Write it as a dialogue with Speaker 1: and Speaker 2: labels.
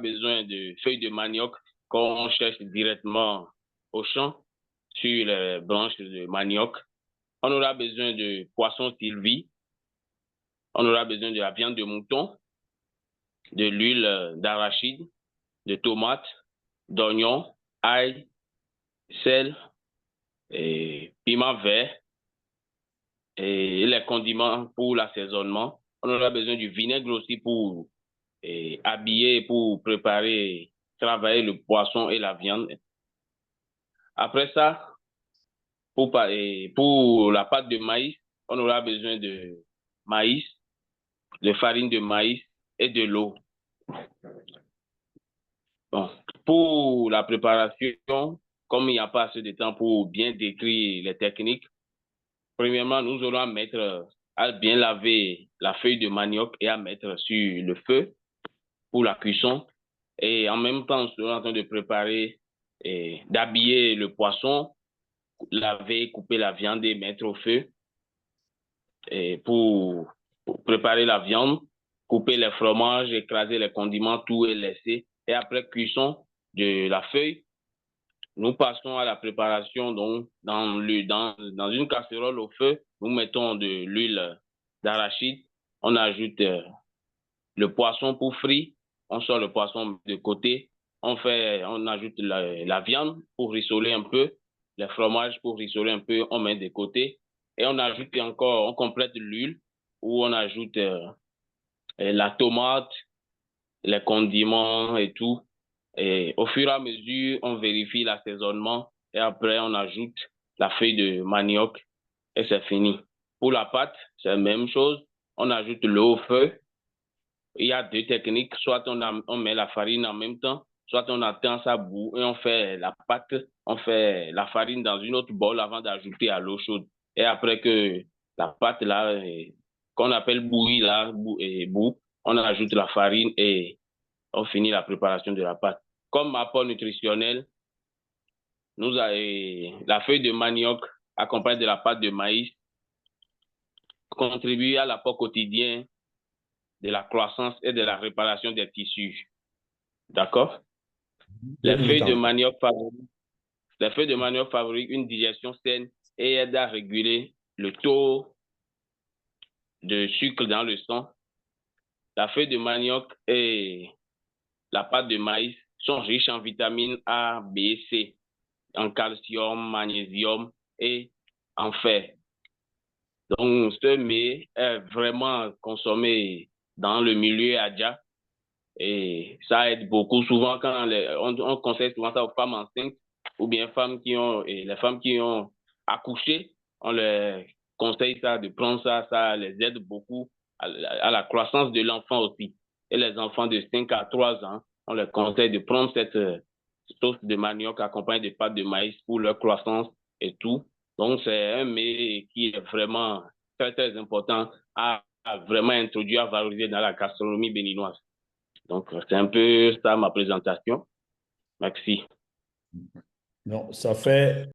Speaker 1: besoin de feuilles de manioc qu'on cherche directement au champ sur les branches de manioc. On aura besoin de poisson sylvie. On aura besoin de la viande de mouton, de l'huile d'arachide, de tomates, d'oignons, ail, sel, et piment vert et les condiments pour l'assaisonnement. On aura besoin du vinaigre aussi pour habiller, pour préparer, travailler le poisson et la viande. Après ça, pour la pâte de maïs, on aura besoin de maïs, de farine de maïs et de l'eau. Bon. Pour la préparation, comme il n'y a pas assez de temps pour bien décrire les techniques, premièrement, nous allons mettre à bien laver la feuille de manioc et à mettre sur le feu pour la cuisson. Et en même temps, nous sommes en train de préparer et d'habiller le poisson, laver, couper la viande et mettre au feu. Et pour préparer la viande, couper les fromages, écraser les condiments, tout et laisser. Et après cuisson de la feuille, nous passons à la préparation. Donc, dans une casserole au feu, nous mettons de l'huile d'arachide. On ajoute le poisson pour frire. On sort le poisson de côté. On ajoute la viande pour rissoler un peu. Les fromages pour rissoler un peu, on met de côté. Et on ajoute encore, on complète l'huile où on ajoute la tomate, les condiments et tout. Et au fur et à mesure, on vérifie l'assaisonnement et après, on ajoute la feuille de manioc et c'est fini. Pour la pâte, c'est la même chose. On ajoute l'eau au feu. Il y a deux techniques. Soit on met la farine en même temps, soit on attend ça bout et on fait la pâte, on fait la farine dans une autre bol avant d'ajouter à l'eau chaude. Et après que la pâte là, qu'on appelle bouillie là, bout, on ajoute la farine et on finit la préparation de la pâte. Comme apport nutritionnel, la feuille de manioc accompagnée de la pâte de maïs contribue à l'apport quotidien de la croissance et de la réparation des tissus. D'accord?
Speaker 2: Bien
Speaker 1: Les feuilles de
Speaker 2: évidemment.
Speaker 1: manioc favorisent une digestion saine et aident à réguler le taux de sucre dans le sang. La feuille de manioc et la pâte de maïs sont riches en vitamines A, B, C, en calcium, magnésium et en fer. Donc, ce mets est vraiment consommé dans le milieu adja et ça aide beaucoup. Souvent, on conseille souvent ça aux femmes enceintes ou bien les femmes qui ont accouché, on leur conseille ça, de prendre ça, ça les aide beaucoup à la croissance de l'enfant aussi. Et les enfants de 5 à 3 ans, on leur conseille de prendre cette sauce de manioc accompagnée de pâtes de maïs pour leur croissance et tout. Donc, c'est un mets qui est vraiment très, très important à vraiment introduire, à valoriser dans la gastronomie béninoise. Donc, c'est un peu ça ma présentation. Merci.
Speaker 2: Non, ça fait